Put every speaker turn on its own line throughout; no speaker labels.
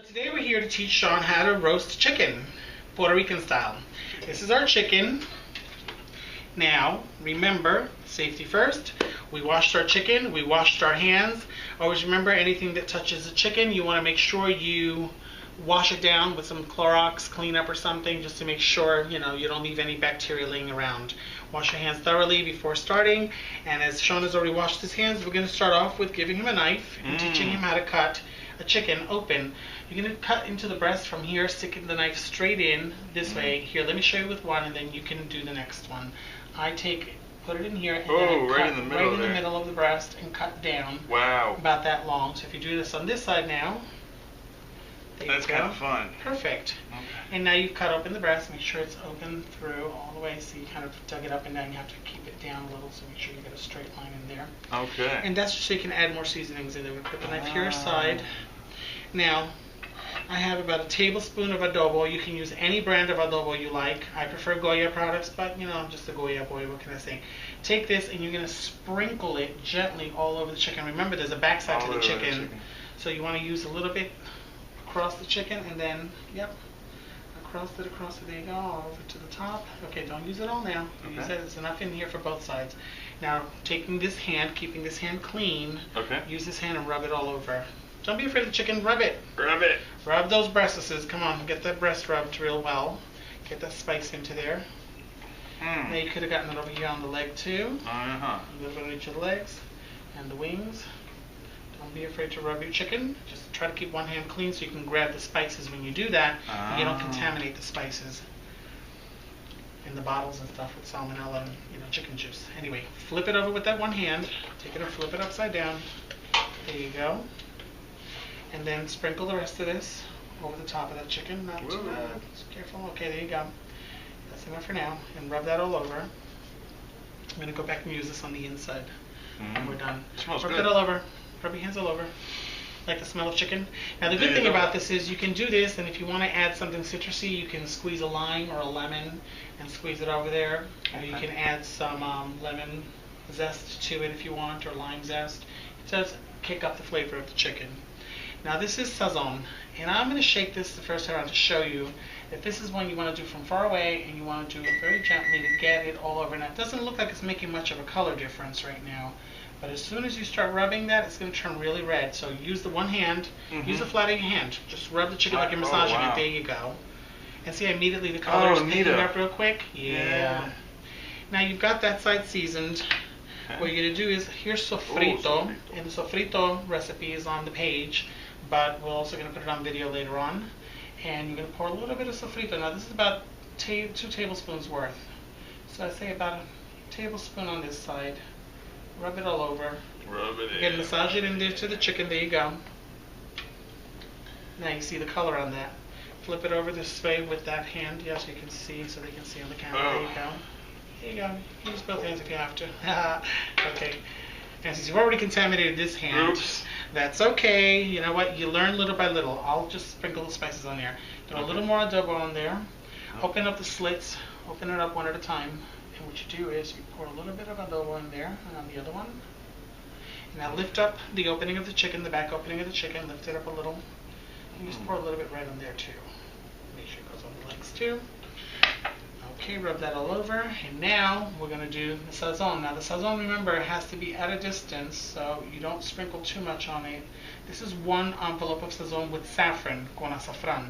Today we're here to teach Sean how to roast chicken, Puerto Rican style. This is our chicken. Now, remember, safety first. We washed our chicken, we washed our hands. Always remember, anything that touches the chicken, you want to make sure you wash it down with some Clorox cleanup or something, just to make sure, you don't leave any bacteria laying around. Wash your hands thoroughly before starting. And as Sean has already washed his hands, we're going to start off with giving him a knife and teaching him how to cut a chicken open. You're going to cut into the breast from here, sticking the knife straight in this way. Here, let me show you with one, and then you can do the next one. Put it in here, and then
right
cut
in the middle
of the breast and cut down.
Wow.
About that long. So if you do this on this side now,
that's kind of fun.
Perfect.
Okay.
And now you've cut open the breast. Make sure it's open through all the way. So you kind of dug it up and down. You have to keep it down a little, so make sure you get a straight line in there.
Okay.
And that's just so you can add more seasonings in there. We put the knife here aside. Now, I have about a tablespoon of adobo. You can use any brand of adobo you like. I prefer Goya products, but I'm just a Goya boy. What can I say? Take this and you're going to sprinkle it gently all over the chicken. Remember, there's a backside to the chicken. So you want to use a little bit across the chicken, and then, across it, there you go, all over to the top. Okay, don't use it all now. Use it, there's enough in here for both sides. Now, taking this hand, keeping this hand clean, use this hand and rub it all over. Don't be afraid of the chicken, rub it.
Rub it.
Rub those breastises. Come on, get that breast rubbed real well. Get that spice into there. Now you could have gotten it over here on the leg too. A little bit on each of the legs and the wings. Don't be afraid to rub your chicken. Just try to keep one hand clean so you can grab the spices when you do that, and you don't contaminate the spices in the bottles and stuff with salmonella and chicken juice. Anyway, flip it over with that one hand. Take it and flip it upside down. There you go. And then sprinkle the rest of this over the top of that chicken. Not too bad. Just careful. Okay, there you go. That's enough for now. And rub that all over. I'm going to go back and use this on the inside. And we're done.
Smells
rub
good.
it all over. Rub your hands all over. Like the smell of chicken. Now the good thing about this is you can do this, and if you want to add something citrusy, you can squeeze a lime or a lemon and squeeze it over there. Or you can add some lemon zest to it if you want, or lime zest. It does kick up the flavor of the chicken. Now this is sazon, and I'm going to shake this the first time around to show you that this is one you want to do from far away, and you want to do it very gently to get it all over. Now it doesn't look like it's making much of a color difference right now, but as soon as you start rubbing that, it's going to turn really red. So use the one hand, use the flat of your hand, just rub the chicken like you're massaging it. There you go. And see, immediately the color is picking up real quick. Yeah. Now you've got that side seasoned. What you're going to do is, here's sofrito, and the sofrito recipe is on the page, but we're also going to put it on video later on. And you're going to pour a little bit of sofrito. Now this is about 2 tablespoons worth. So I say about a tablespoon on this side. Rub it all over.
Rub it in.
Again, massage it into the chicken. There you go. Now you see the color on that. Flip it over this way with that hand. Yes, you can see, so they can see on the camera. There you go. There you go. Use both hands if you have to. Okay. And since you've already contaminated this hand, that's okay. You know what? You learn little by little. I'll just sprinkle the spices on there. Throw a little more adobo on there. Open up the slits. Open it up one at a time. And what you do is you pour a little bit of adobo in there and on the other one. Now lift up the opening of the chicken, the back opening of the chicken. Lift it up a little. And just pour a little bit right on there too. Make sure it goes on the legs too. Okay, rub that all over, and now we're going to do the sazon. Now the sazon, remember, has to be at a distance, so you don't sprinkle too much on it. This is 1 envelope of sazon with saffron, con azafran.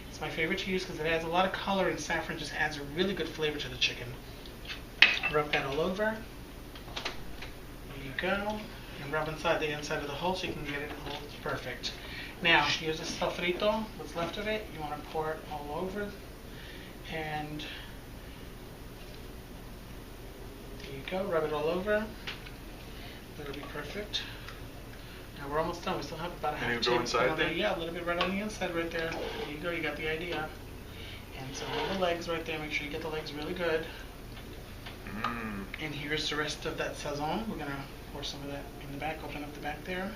It's my favorite to use because it adds a lot of color, and saffron just adds a really good flavor to the chicken. Rub that all over. There you go. And rub inside the inside of the hole so you can get it all perfect. Now, here's the sofrito, what's left of it. You want to pour it all over, and there you go, rub it all over. That'll be perfect. Now we're almost done. We still have about a half tablespoon on there. Yeah, a little bit right on the inside right there. There you go, you got the idea. And so the legs right there, make sure you get the legs really good. And here's the rest of that sazon. We're going to pour some of that in the back, open up the back there.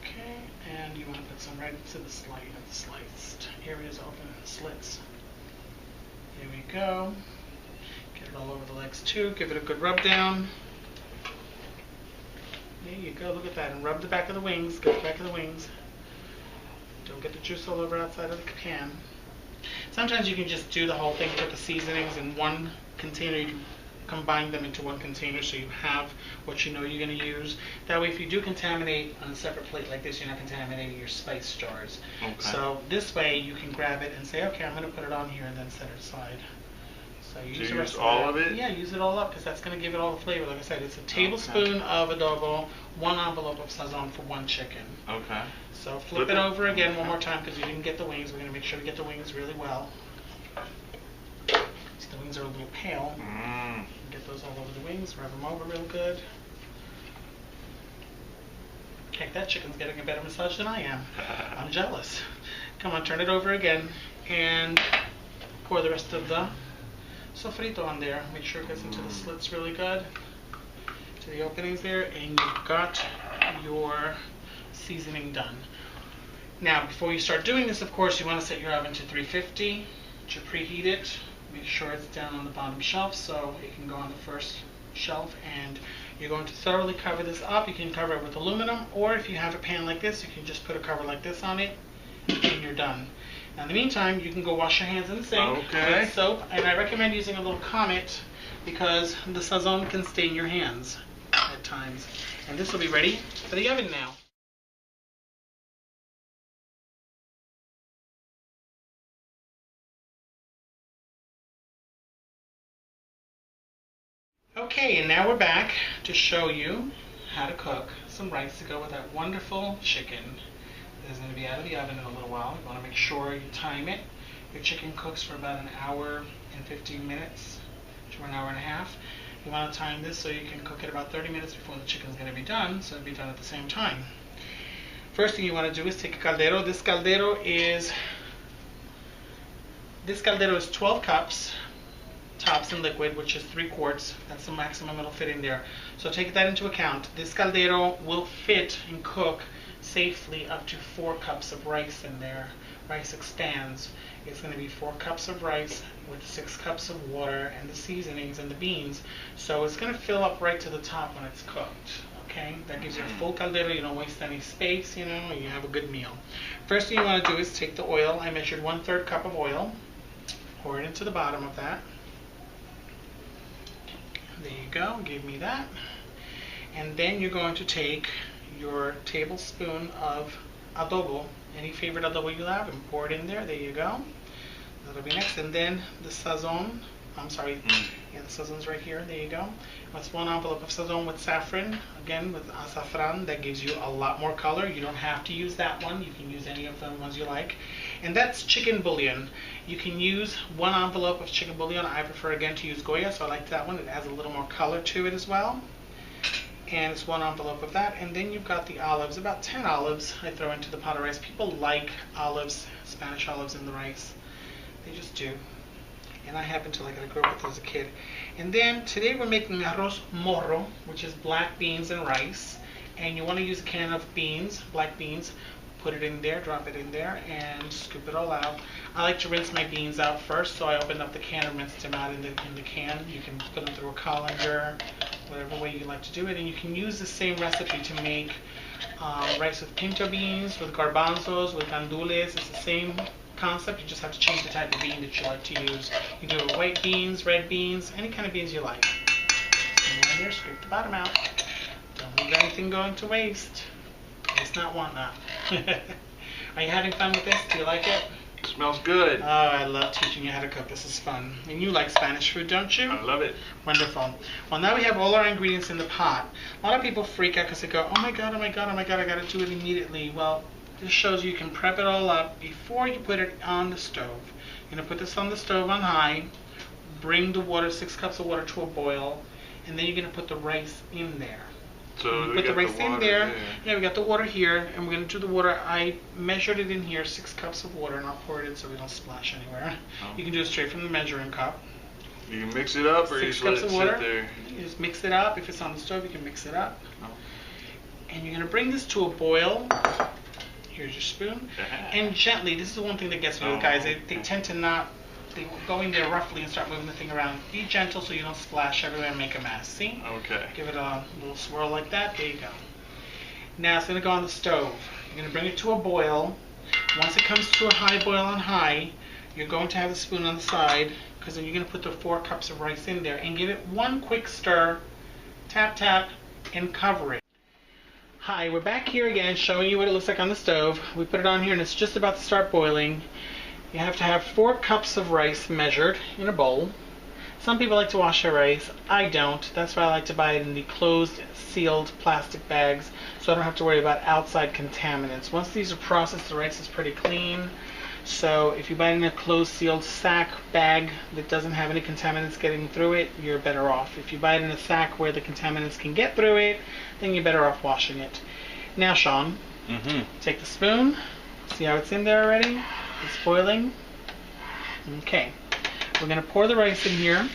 Okay, and you want to put some right into the sliced areas, open slits. Here we go. Get it all over the legs too. Give it a good rub down. There you go. Look at that. And rub the back of the wings. Get the back of the wings. Don't get the juice all over outside of the pan. Sometimes you can just do the whole thing, put the seasonings in one container. You can combine them into one container so you have what you know you're going to use. That way if you do contaminate on a separate plate like this, you're not contaminating your spice jars.
Okay.
So this way you can grab it and say, okay, I'm going to put it on here and then set it aside. So you use the rest
all of it?
Yeah, use it all up because that's going to give it all the flavor. Like I said, it's a tablespoon of adobo, 1 envelope of sazon for 1 chicken.
Okay.
So flip it over again one more time because you didn't get the wings. We're going to make sure to get the wings really well. See, the wings are a little pale. Get those all over the wings, rub them over real good. Heck, that chicken's getting a better massage than I am. I'm jealous. Come on, turn it over again and pour the rest of the sofrito on there. Make sure it gets into the slits really good, to the openings there, and you've got your seasoning done. Now, before you start doing this, of course, you want to set your oven to 350 to preheat it. Make sure it's down on the bottom shelf so it can go on the first shelf, and you're going to thoroughly cover this up. You can cover it with aluminum, or if you have a pan like this, you can just put a cover like this on it and you're done. Now in the meantime, you can go wash your hands in the sink with soap, and I recommend using a little Comet because the sazon can stain your hands at times. And this will be ready for the oven now. Okay, and now we're back to show you how to cook some rice to go with that wonderful chicken. This is going to be out of the oven in a little while. You want to make sure you time it. Your chicken cooks for about an hour and 15 minutes to an hour and a half. You want to time this so you can cook it about 30 minutes before the chicken is going to be done, so it'll be done at the same time. First thing you want to do is take a caldero. This caldero is 12 cups. Tops in liquid, which is 3 quarts. That's the maximum it'll fit in there. So take that into account. This caldero will fit and cook safely up to 4 cups of rice in there. Rice expands. It's going to be 4 cups of rice with 6 cups of water and the seasonings and the beans. So it's going to fill up right to the top when it's cooked. Okay, that gives you a full caldero. You don't waste any space, you know, you have a good meal. First thing you want to do is take the oil. I measured 1/3 cup of oil. Pour it into the bottom of that. There you go, give me that. And then you're going to take your tablespoon of adobo, any favorite adobo you have, and pour it in there. There you go. That'll be next. And then the sazon, the sazon's right here. There you go. That's 1 envelope of sazon with saffron, again with azafran. That gives you a lot more color. You don't have to use that one. You can use any of the ones you like. And that's chicken bouillon. You can use 1 envelope of chicken bouillon. I prefer again to use Goya, so I like that one. It adds a little more color to it as well. And it's 1 envelope of that. And then you've got the olives, about 10 olives I throw into the pot of rice. People like olives, Spanish olives in the rice. They just do. And I happen to like it. I grew up with it as a kid. And then today we're making Arroz Moro, which is black beans and rice. And you want to use a can of beans, black beans. Put it in there, drop it in there, and scoop it all out. I like to rinse my beans out first, so I opened up the can and rinsed them out in the can. You can put them through a colander, whatever way you like to do it. And you can use the same recipe to make rice with pinto beans, with garbanzos, with gandules. It's the same concept. You just have to change the type of bean that you like to use. You do it white beans, red beans, any kind of beans you like. And then here, scrape the bottom out. Don't leave anything going to waste. It's not want not. Are you having fun with this? Do you like it?
It smells good.
Oh, I love teaching you how to cook. This is fun. And you like Spanish food, don't you?
I love it.
Wonderful. Well, now we have all our ingredients in the pot. A lot of people freak out because they go, oh my god, oh my god, oh my god, I got to do it immediately. Well, this shows you can prep it all up before you put it on the stove. You're going to put this on the stove on high, bring the water, 6 cups of water to a boil, and then you're going to put the rice in there.
So
we put the rice in there. Yeah, we got the water here, and we're going to do the water. I measured it in here, 6 cups of water, and I'll pour it in so we don't splash anywhere. Oh. You can do it straight from the measuring cup.
You can mix it up, or you just let it sit there?
You just mix it up. If it's on the stove, you can mix it up. Oh. And you're going to bring this to a boil. Here's your spoon. And gently, this is the one thing that gets me with guys. They tend to not, they go in there roughly and start moving the thing around. Be gentle so you don't splash everywhere and make a mess. See?
Okay.
Give it a little swirl like that. There you go. Now it's going to go on the stove. You're going to bring it to a boil. Once it comes to a high boil on high, you're going to have the spoon on the side, because then you're going to put the 4 cups of rice in there and give it one quick stir, tap tap, and cover it. Hi, we're back here again showing you what it looks like on the stove. We put it on here and it's just about to start boiling. You have to have 4 cups of rice measured in a bowl. Some people like to wash their rice. I don't. That's why I like to buy it in the closed, sealed plastic bags, so I don't have to worry about outside contaminants. Once these are processed, the rice is pretty clean. So if you buy it in a closed, sealed sack bag that doesn't have any contaminants getting through it, you're better off. If you buy it in a sack where the contaminants can get through it, then you're better off washing it. Now, Sean, take the spoon. See how it's in there already? It's boiling. Okay. We're going to pour the rice in here.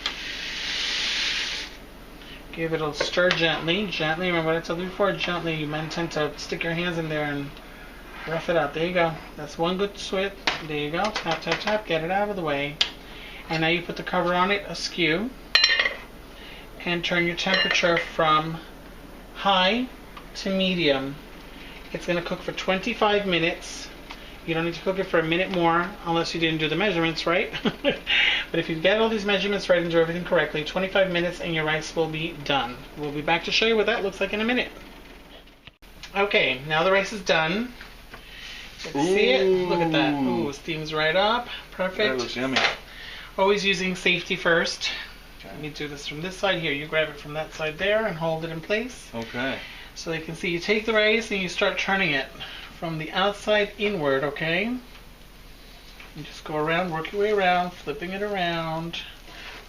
Give it a stir gently. Gently. Remember what I told you before? Gently. You might tend to stick your hands in there and rough it out. There you go. That's one good swip. There you go. Tap, tap, tap. Get it out of the way. And now you put the cover on it askew. And turn your temperature from high to medium. It's going to cook for 25 minutes. You don't need to cook it for a minute more unless you didn't do the measurements right. But if you get all these measurements right and do everything correctly, 25 minutes and your rice will be done. We'll be back to show you what that looks like in a minute. Okay, now the rice is done. Let's see it. Look at that. Ooh, steams right up. Perfect.
That looks yummy.
Always using safety first. Let me do this from this side here. You grab it from that side there and hold it in place.
Okay.
So you can see you take the rice and you start turning it from the outside inward, okay? You just go around, work your way around, flipping it around.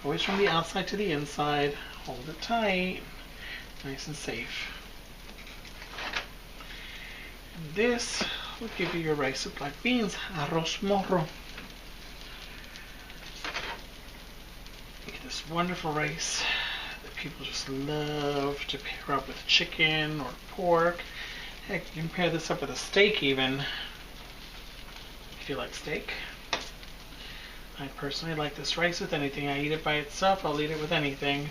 Always from the outside to the inside. Hold it tight. Nice and safe. And this will give you your rice with black beans. Arroz Moro. Look at this wonderful rice that people just love to pair up with chicken or pork. Heck, you can pair this up with a steak even, if you like steak. I personally like this rice with anything. I eat it by itself, I'll eat it with anything.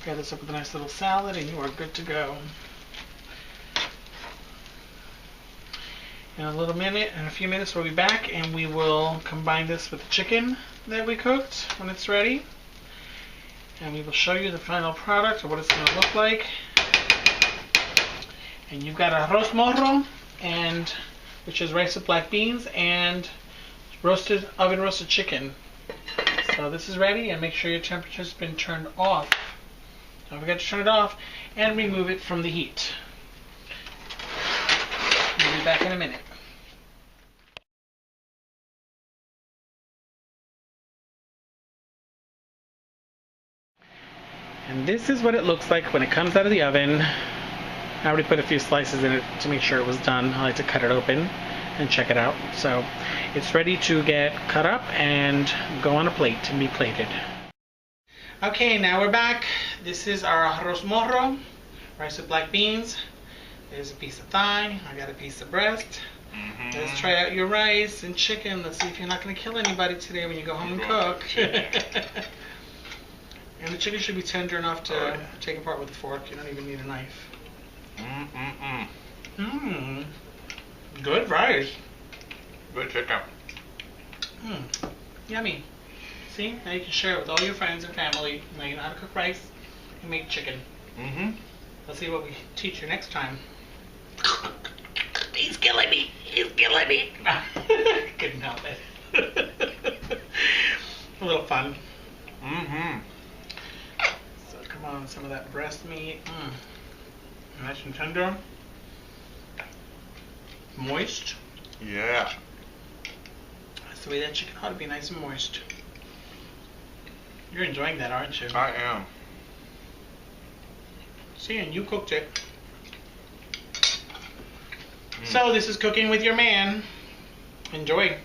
Pair this up with a nice little salad and you are good to go. In a few minutes we'll be back and we will combine this with the chicken that we cooked when it's ready. And we will show you the final product or what it's going to look like. And you've got arroz moro, which is rice with black beans, and oven roasted chicken. So this is ready, and make sure your temperature's been turned off. Don't forget to turn it off and remove it from the heat. We'll be back in a minute. And this is what it looks like when it comes out of the oven. I already put a few slices in it to make sure it was done. I like to cut it open and check it out. So it's ready to get cut up and go on a plate and be plated. Okay, now we're back. This is our arroz moro, rice with black beans. There's a piece of thigh. I got a piece of breast. Let's try out your rice and chicken. Let's see if you're not going to kill anybody today when you go home and cook. And the chicken should be tender enough to take apart with a fork. You don't even need a knife. Good rice.
Good chicken.
Yummy. See? Now you can share it with all your friends and family. Now you know how to cook rice and make chicken. Let's see what we teach you next time. He's killing me. He's killing me. Couldn't help it. A little fun. So come on, some of that breast meat. Nice and tender. Moist.
Yeah.
That's the way that chicken ought to be, nice and moist. You're enjoying that, aren't you?
I am.
See, and you cooked it. So this is Cooking with Your Man. Enjoy.